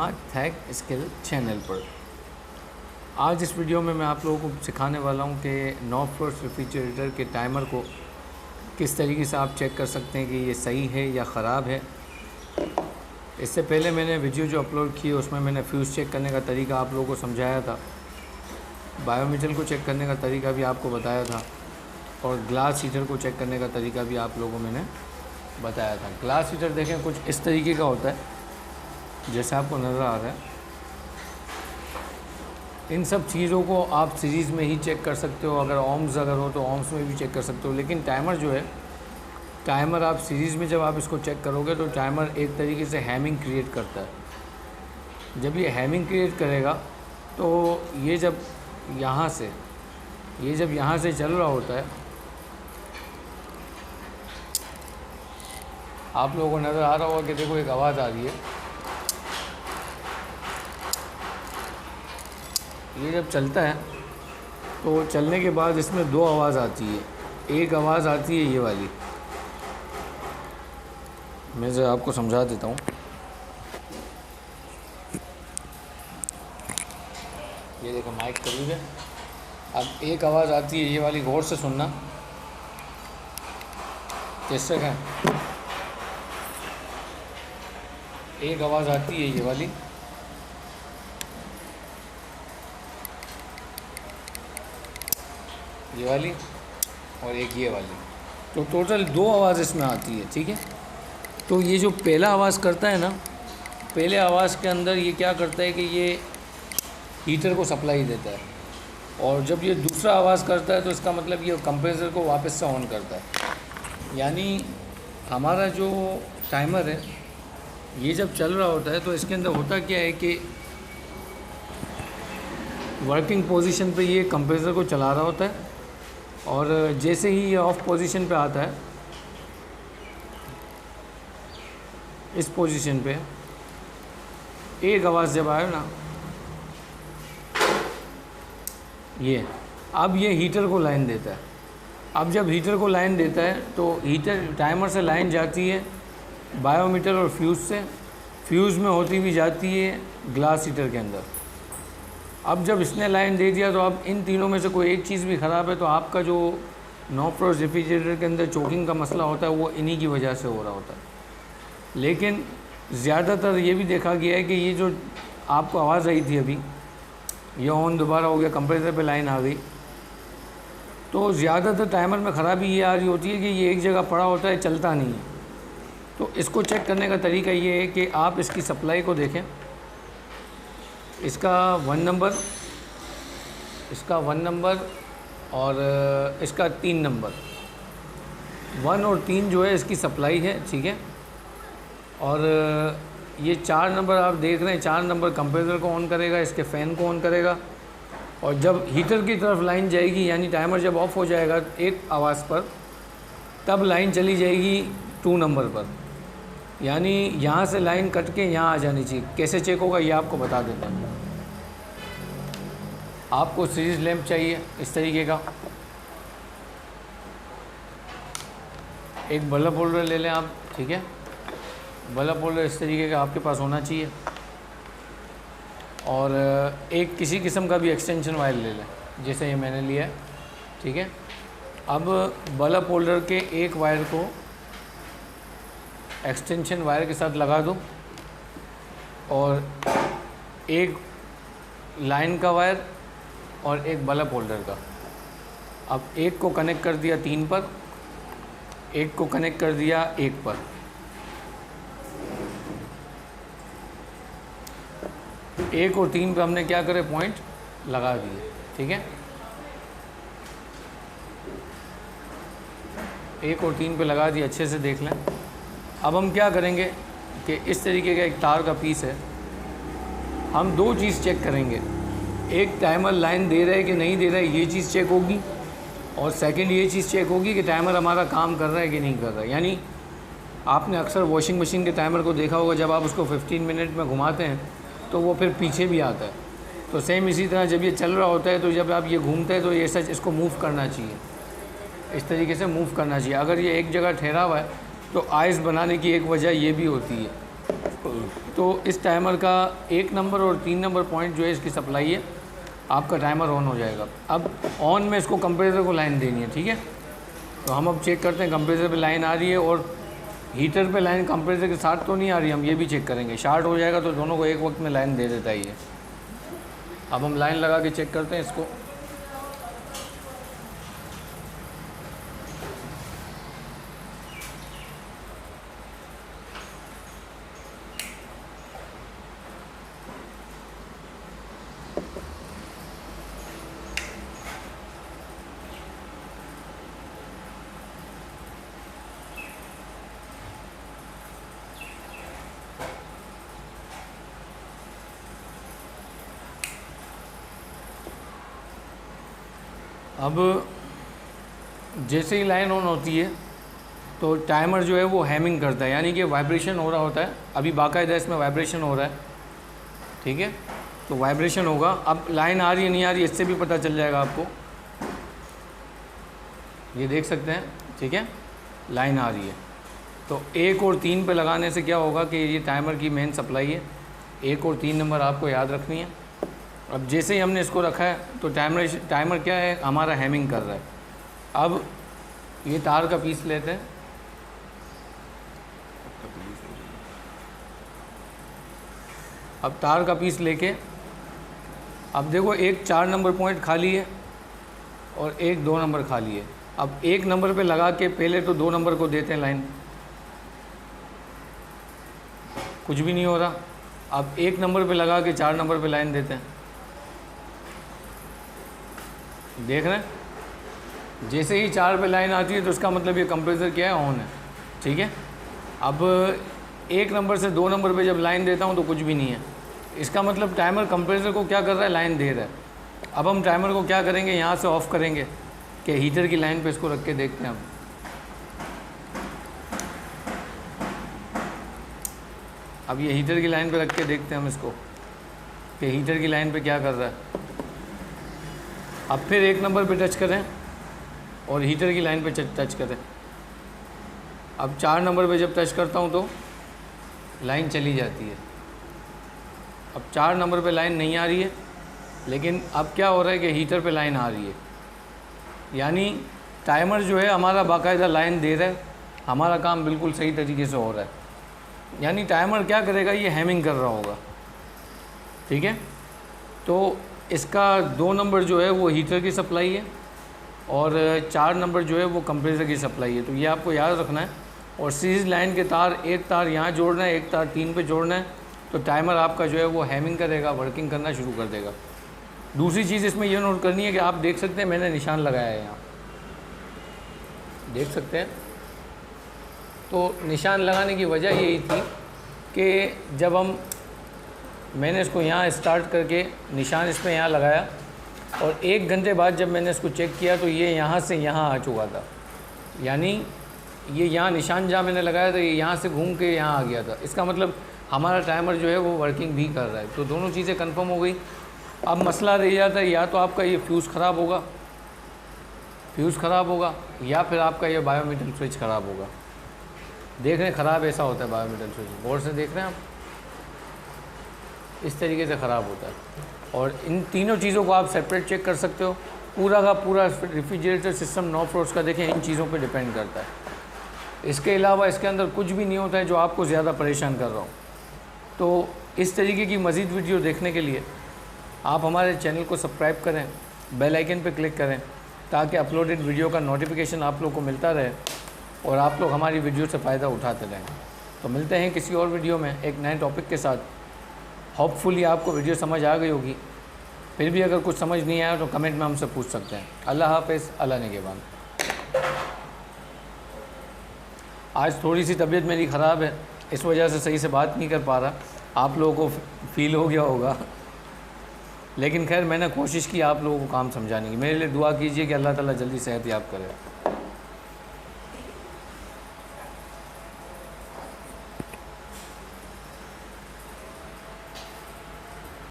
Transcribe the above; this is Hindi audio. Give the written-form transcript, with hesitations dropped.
स्मार्ट थैक स्किल चैनल पर। आज इस वीडियो में मैं आप लोगों को सिखाने वाला हूं कि नो फ्लोर्स रेफ्रिजरेटर के टाइमर को किस तरीके से आप चेक कर सकते हैं कि ये सही है या ख़राब है। इससे पहले मैंने वीडियो जो अपलोड की उसमें मैंने फ्यूज़ चेक करने का तरीका आप लोगों को समझाया था, बायोमीटर को चेक करने का तरीका भी आपको बताया था और ग्लास हीटर को चेक करने का तरीका भी आप लोगों को मैंने बताया था। ग्लास हीटर देखें कुछ इस तरीके का होता है जैसे आपको नज़र आ रहा है। इन सब चीज़ों को आप सीरीज़ में ही चेक कर सकते हो, अगर ओम्स हो तो ओम्स में भी चेक कर सकते हो। लेकिन टाइमर जो है, टाइमर आप सीरीज़ में जब आप इसको चेक करोगे तो टाइमर एक तरीके से हैमिंग क्रिएट करता है। जब ये हैमिंग क्रिएट करेगा तो ये जब यहाँ से चल रहा होता है, आप लोगों को नज़र आ रहा होगा कि देखो एक आवाज़ आ रही है। ये जब चलता है तो चलने के बाद इसमें दो आवाज़ आती है। एक आवाज़ आती है ये वाली, मैं ज़रा आपको समझा देता हूँ। ये देखो माइक करीब है। अब एक आवाज़ आती है ये वाली, गौर से सुनना कैसे है। एक आवाज़ आती है ये वाली, और एक ये वाली, तो टोटल दो आवाज़ इसमें आती है। ठीक है, तो ये जो पहला आवाज़ करता है ना, पहले आवाज़ के अंदर ये क्या करता है कि ये हीटर को सप्लाई देता है, और जब ये दूसरा आवाज़ करता है तो इसका मतलब ये कंप्रेसर को वापस से ऑन करता है। यानी हमारा जो टाइमर है ये जब चल रहा होता है तो इसके अंदर होता क्या है कि वर्किंग पोजीशन पे ये कंप्रेसर को चला रहा होता है, और जैसे ही ये ऑफ पोजीशन पे आता है, इस पोजीशन पे एक आवाज़ जब आए ना, ये अब ये हीटर को लाइन देता है। अब जब हीटर को लाइन देता है तो हीटर टाइमर से लाइन जाती है बायोमीटर और फ्यूज़ से, फ्यूज़ में होती भी जाती है ग्लास हीटर के अंदर। अब जब इसने लाइन दे दिया तो अब इन तीनों में से कोई एक चीज़ भी ख़राब है तो आपका जो नो फ्लोर्स रेफ्रिजरेटर के अंदर चोकिंग का मसला होता है वो इन्हीं की वजह से हो रहा होता है। लेकिन ज़्यादातर ये भी देखा गया है कि ये जो आपको आवाज़ आई थी अभी, ये ऑन दोबारा हो गया, कंप्रेसर पे लाइन आ गई, तो ज़्यादातर टाइमर में ख़राबी ये आ रही होती है कि ये एक जगह पड़ा होता है, चलता नहीं है। तो इसको चेक करने का तरीका ये है कि आप इसकी सप्लाई को देखें। इसका 1 नंबर और इसका 3 नंबर, 1 और 3 जो है इसकी सप्लाई है। ठीक है, और ये 4 नंबर आप देख रहे हैं, 4 नंबर कंप्रेसर को ऑन करेगा, इसके फ़ैन को ऑन करेगा, और जब हीटर की तरफ लाइन जाएगी यानी टाइमर जब ऑफ हो जाएगा एक आवाज़ पर, तब लाइन चली जाएगी 2 नंबर पर। यानी यहाँ से लाइन कट के यहाँ आ जानी चाहिए। कैसे चेक होगा ये आपको बता देता हूँ। आपको सीरीज़ लैंप चाहिए इस तरीके का, एक बल्ब होल्डर ले लें आप। ठीक है, बल्ब होल्डर इस तरीके का आपके पास होना चाहिए, और एक किसी किस्म का भी एक्सटेंशन वायर ले लें जैसे ये मैंने लिया है। ठीक है, अब बल्ब होल्डर के एक वायर को एक्सटेंशन वायर के साथ लगा दो, और एक लाइन का वायर और एक बल्ब होल्डर का। अब एक को कनेक्ट कर दिया 3 पर, एक को कनेक्ट कर दिया 1 पर। एक और 3 पे हमने क्या करे, पॉइंट लगा दिए। ठीक है, 1 और 3 पे लगा दिए, अच्छे से देख लें। अब हम क्या करेंगे कि इस तरीके का एक तार का पीस है, हम 2 चीज़ चेक करेंगे। एक टाइमर लाइन दे रहा है कि नहीं दे रहा है, ये चीज़ चेक होगी, और सेकंड ये चीज़ चेक होगी कि टाइमर हमारा काम कर रहा है कि नहीं कर रहा है। यानी आपने अक्सर वॉशिंग मशीन के टाइमर को देखा होगा, जब आप उसको 15 मिनट में घुमाते हैं तो वो फिर पीछे भी आता है। तो सेम इसी तरह जब ये चल रहा होता है तो जब आप ये घूमते हैं तो ये सच इसको मूव करना चाहिए, इस तरीके से मूव करना चाहिए। अगर ये एक जगह ठहरा हुआ है तो आइस बनाने की एक वजह ये भी होती है। तो इस टाइमर का 1 नंबर और 3 नंबर पॉइंट जो है इसकी सप्लाई है, आपका टाइमर ऑन हो जाएगा। अब ऑन में इसको कंप्रेसर को लाइन देनी है, ठीक है। तो हम अब चेक करते हैं कंप्रेसर पे लाइन आ रही है और हीटर पे लाइन कंप्रेसर के साथ तो नहीं आ रही, हम ये भी चेक करेंगे। शार्ट हो जाएगा तो दोनों को एक वक्त में लाइन दे देता है ये। अब हम लाइन लगा के चेक करते हैं इसको। अब जैसे ही लाइन ऑन होती है तो टाइमर जो है वो हैमिंग करता है, यानी कि वाइब्रेशन हो रहा होता है। अभी बाकायदा इसमें वाइब्रेशन हो रहा है, ठीक है। तो वाइब्रेशन होगा। अब लाइन आ रही है नहीं आ रही इससे भी पता चल जाएगा आपको, ये देख सकते हैं, ठीक है, लाइन आ रही है। तो 1 और 3 पे लगाने से क्या होगा कि ये टाइमर की मेन सप्लाई है। 1 और 3 नंबर आपको याद रखनी है। अब जैसे ही हमने इसको रखा है तो टाइमर क्या है हमारा हैमिंग कर रहा है। अब ये तार का पीस लेते हैं, अब तार का पीस लेके अब देखो एक 4 नंबर पॉइंट खाली है और एक 2 नंबर खाली है। अब 1 नंबर पे लगा के पहले तो 2 नंबर को देते हैं लाइन, कुछ भी नहीं हो रहा। अब 1 नंबर पे लगा के 4 नंबर पे लाइन देते हैं, देख रहे हैं। जैसे ही 4 पे लाइन आती है तो इसका मतलब ये कंप्रेसर क्या है, ऑन है, ठीक है। अब 1 नंबर से 2 नंबर पे जब लाइन देता हूँ तो कुछ भी नहीं है, इसका मतलब टाइमर कंप्रेसर को क्या कर रहा है, लाइन दे रहा है। अब हम टाइमर को क्या करेंगे, यहाँ से ऑफ़ करेंगे कि हीटर की लाइन पे इसको रख के देखते हैं। अब ये हीटर की लाइन पे रख के देखते हैं हम इसको कि हीटर की लाइन पे क्या कर रहा है। अब फिर 1 नंबर पे टच करें और हीटर की लाइन पे टच करें। अब 4 नंबर पे जब टच करता हूँ तो लाइन चली जाती है। अब 4 नंबर पे लाइन नहीं आ रही है, लेकिन अब क्या हो रहा है कि हीटर पे लाइन आ रही है, यानी टाइमर जो है हमारा बाकायदा लाइन दे रहा है, हमारा काम बिल्कुल सही तरीके से हो रहा है। यानी टाइमर क्या करेगा, ये हैमिंग कर रहा होगा, ठीक है। तो इसका 2 नंबर जो है वो हीटर की सप्लाई है और 4 नंबर जो है वो कंप्रेसर की सप्लाई है। तो ये आपको याद रखना है। और सीरीज़ लाइन के तार, एक तार यहाँ जोड़ना है, एक तार 3 पे जोड़ना है, तो टाइमर आपका जो है वो हैमिंग करेगा, वर्किंग करना शुरू कर देगा। दूसरी चीज़ इसमें यह नोट करनी है कि आप देख सकते हैं मैंने निशान लगाया है यहाँ, देख सकते हैं। तो निशान लगाने की वजह यही थी कि जब मैंने इसको यहाँ स्टार्ट करके निशान इसमें यहाँ लगाया और 1 घंटे बाद जब मैंने इसको चेक किया तो ये यहाँ से यहाँ आ चुका था, यानी ये यहाँ निशान जहाँ मैंने लगाया था ये यहाँ से घूम के यहाँ आ गया था। इसका मतलब हमारा टाइमर जो है वो वर्किंग भी कर रहा है। तो दोनों चीज़ें कंफर्म हो गई। अब मसला रह जाता है या तो आपका ये फ्यूज़ ख़राब होगा, या फिर आपका ये बायोमीटर स्विच ख़राब होगा। देख रहे हैं ख़राब ऐसा होता है बायोमीटर स्विच, गौर से देख रहे हैं आप, इस तरीके से ख़राब होता है। और इन तीनों चीज़ों को आप सेपरेट चेक कर सकते हो। पूरा का पूरा रेफ्रिजरेटर सिस्टम 9 फ्लोर्स का देखें, इन चीज़ों पे डिपेंड करता है। इसके अलावा इसके अंदर कुछ भी नहीं होता है जो आपको ज़्यादा परेशान कर रहा हो। तो इस तरीके की मज़ीद वीडियो देखने के लिए आप हमारे चैनल को सब्सक्राइब करें, बेल आइकन पर क्लिक करें, ताकि अपलोडेड वीडियो का नोटिफिकेशन आप लोग को मिलता रहे और आप लोग हमारी वीडियो से फ़ायदा उठाते रहें। तो मिलते हैं किसी और वीडियो में एक नए टॉपिक के साथ। होपफुली आपको वीडियो समझ आ गई होगी। फिर भी अगर कुछ समझ नहीं आया तो कमेंट में हमसे पूछ सकते हैं। अल्लाह हाफ़िज़, अल्लाह निगहबान। आज थोड़ी सी तबीयत मेरी ख़राब है, इस वजह से सही से बात नहीं कर पा रहा, आप लोगों को फ़ील हो गया होगा, लेकिन खैर मैंने कोशिश की आप लोगों को काम समझाने की। मेरे लिए दुआ कीजिए कि अल्लाह ताला जल्दी सेहत याब करे।